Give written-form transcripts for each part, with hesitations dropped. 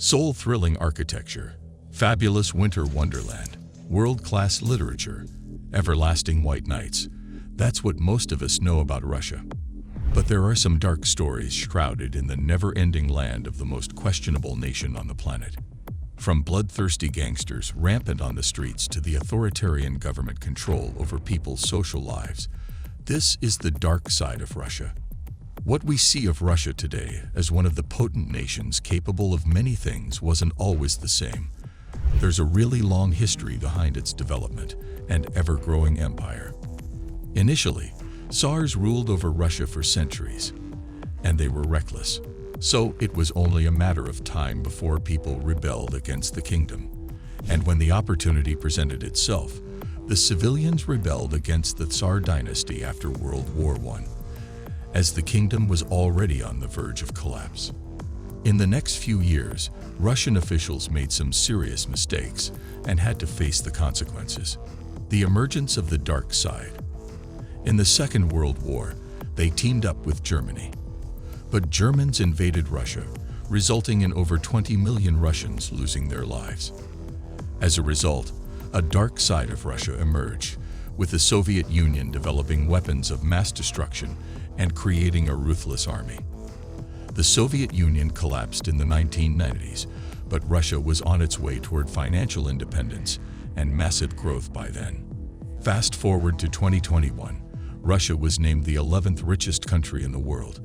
Soul-thrilling architecture, fabulous winter wonderland, world-class literature, everlasting white nights. That's what most of us know about Russia. But there are some dark stories shrouded in the never-ending land of the most questionable nation on the planet. From bloodthirsty gangsters rampant on the streets to the authoritarian government control over people's social lives, this is the dark side of Russia. What we see of Russia today as one of the potent nations capable of many things wasn't always the same. There's a really long history behind its development and ever-growing empire. Initially, Tsars ruled over Russia for centuries, and they were reckless. So it was only a matter of time before people rebelled against the kingdom. And when the opportunity presented itself, the civilians rebelled against the Tsar dynasty after World War I, as the kingdom was already on the verge of collapse. In the next few years, Russian officials made some serious mistakes and had to face the consequences. The emergence of the dark side. In the Second World War, they teamed up with Germany. But Germans invaded Russia, resulting in over 20 million Russians losing their lives. As a result, a dark side of Russia emerged, with the Soviet Union developing weapons of mass destruction and creating a ruthless army. The Soviet Union collapsed in the 1990s, but Russia was on its way toward financial independence and massive growth by then. Fast forward to 2021, Russia was named the 11th richest country in the world,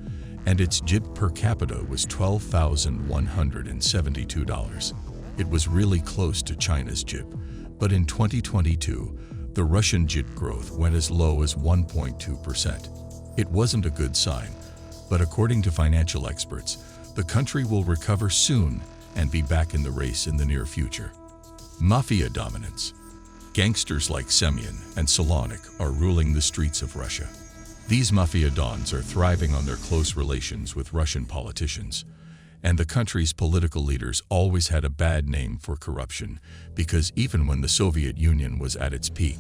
and its GDP per capita was $12,172. It was really close to China's GDP, but in 2022, the Russian GDP growth went as low as 1.2%. It wasn't a good sign, but according to financial experts, the country will recover soon and be back in the race in the near future. Mafia dominance. Gangsters like Semyon and Solonik are ruling the streets of Russia. These mafia dons are thriving on their close relations with Russian politicians, and the country's political leaders always had a bad name for corruption because even when the Soviet Union was at its peak,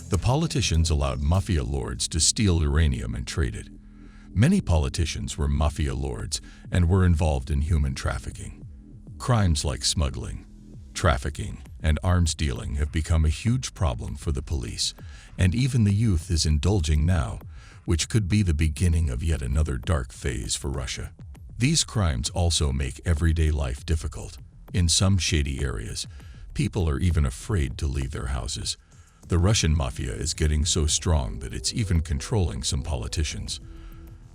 the politicians allowed mafia lords to steal uranium and trade it. Many politicians were mafia lords and were involved in human trafficking. Crimes like smuggling, trafficking, and arms dealing have become a huge problem for the police, and even the youth is indulging now, which could be the beginning of yet another dark phase for Russia. These crimes also make everyday life difficult. In some shady areas, people are even afraid to leave their houses. The Russian mafia is getting so strong that it's even controlling some politicians.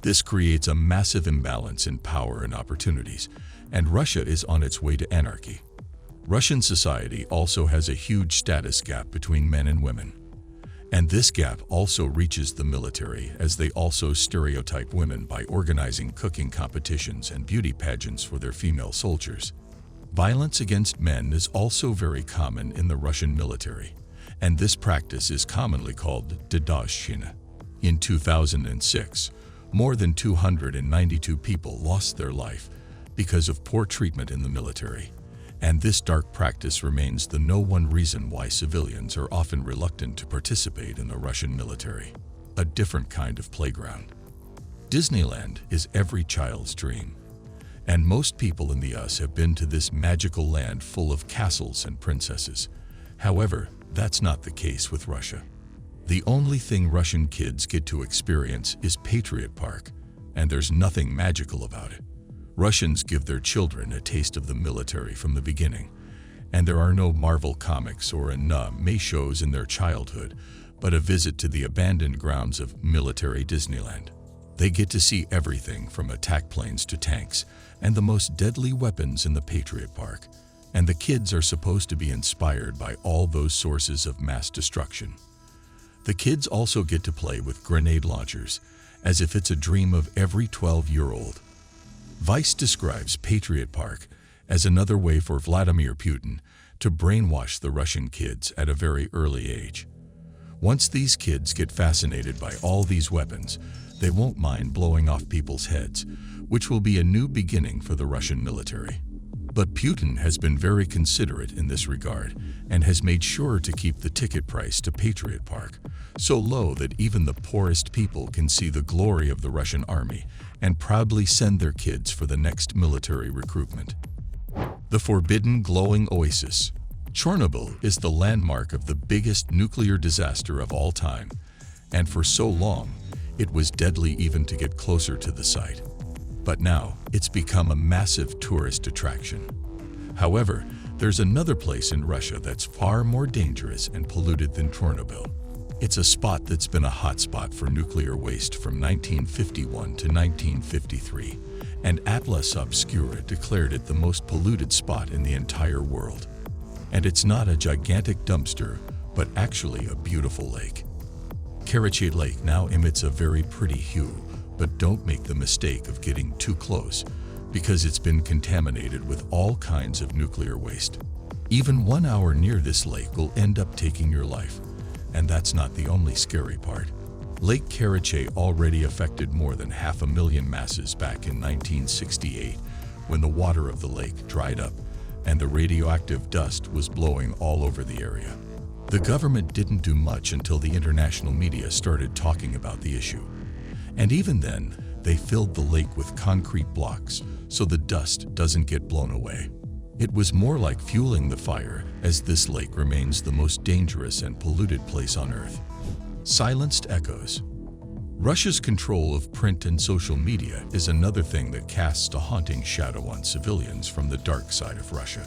This creates a massive imbalance in power and opportunities, and Russia is on its way to anarchy. Russian society also has a huge status gap between men and women. And this gap also reaches the military, as they also stereotype women by organizing cooking competitions and beauty pageants for their female soldiers. Violence against men is also very common in the Russian military, and this practice is commonly called dedovshchina. In 2006, more than 292 people lost their life because of poor treatment in the military. And this dark practice remains the #1 reason why civilians are often reluctant to participate in the Russian military. A different kind of playground. Disneyland is every child's dream. And most people in the US have been to this magical land full of castles and princesses. However, that's not the case with Russia. The only thing Russian kids get to experience is Patriot Park, and there's nothing magical about it. Russians give their children a taste of the military from the beginning, and there are no Marvel comics or anime shows in their childhood, but a visit to the abandoned grounds of military Disneyland. They get to see everything from attack planes to tanks and the most deadly weapons in the Patriot Park, and the kids are supposed to be inspired by all those sources of mass destruction. The kids also get to play with grenade launchers, as if it's a dream of every 12-year-old. Vice describes Patriot Park as another way for Vladimir Putin to brainwash the Russian kids at a very early age. Once these kids get fascinated by all these weapons, they won't mind blowing off people's heads, which will be a new beginning for the Russian military. But Putin has been very considerate in this regard and has made sure to keep the ticket price to Patriot Park so low that even the poorest people can see the glory of the Russian army and proudly send their kids for the next military recruitment. The forbidden glowing oasis. Chernobyl is the landmark of the biggest nuclear disaster of all time, and for so long, it was deadly even to get closer to the site. But now, it's become a massive tourist attraction. However, there's another place in Russia that's far more dangerous and polluted than Chernobyl. It's a spot that's been a hotspot for nuclear waste from 1951 to 1953, and Atlas Obscura declared it the most polluted spot in the entire world. And it's not a gigantic dumpster, but actually a beautiful lake. Karachay Lake now emits a very pretty hue, but don't make the mistake of getting too close, because it's been contaminated with all kinds of nuclear waste. Even 1 hour near this lake will end up taking your life. And that's not the only scary part. Lake Karachay already affected more than 500,000 masses back in 1968, when the water of the lake dried up and the radioactive dust was blowing all over the area. The government didn't do much until the international media started talking about the issue. And even then, they filled the lake with concrete blocks so the dust doesn't get blown away. It was more like fueling the fire, as this lake remains the most dangerous and polluted place on Earth. Silenced echoes. Russia's control of print and social media is another thing that casts a haunting shadow on civilians from the dark side of Russia.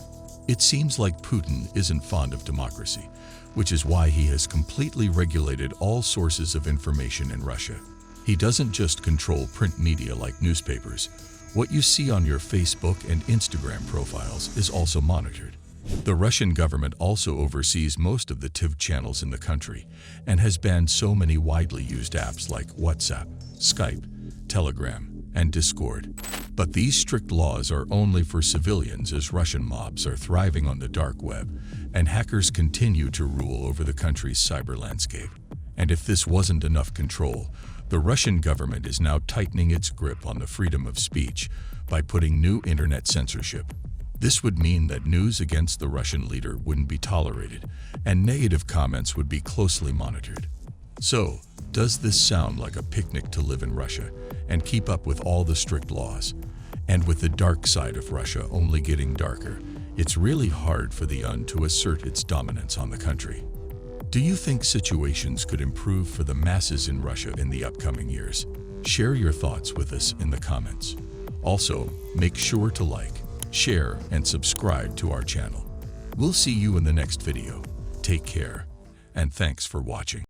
It seems like Putin isn't fond of democracy, which is why he has completely regulated all sources of information in Russia. He doesn't just control print media like newspapers. What you see on your Facebook and Instagram profiles is also monitored. The Russian government also oversees most of the TV channels in the country and has banned so many widely used apps like WhatsApp, Skype, Telegram, and Discord. But these strict laws are only for civilians, as Russian mobs are thriving on the dark web and hackers continue to rule over the country's cyber landscape. And if this wasn't enough control, the Russian government is now tightening its grip on the freedom of speech by putting new internet censorship. This would mean that news against the Russian leader wouldn't be tolerated, and negative comments would be closely monitored. So, does this sound like a picnic to live in Russia and keep up with all the strict laws? And with the dark side of Russia only getting darker, it's really hard for the UN to assert its dominance on the country. Do you think situations could improve for the masses in Russia in the upcoming years? Share your thoughts with us in the comments. Also, make sure to like, share, and subscribe to our channel. We'll see you in the next video. Take care, and thanks for watching.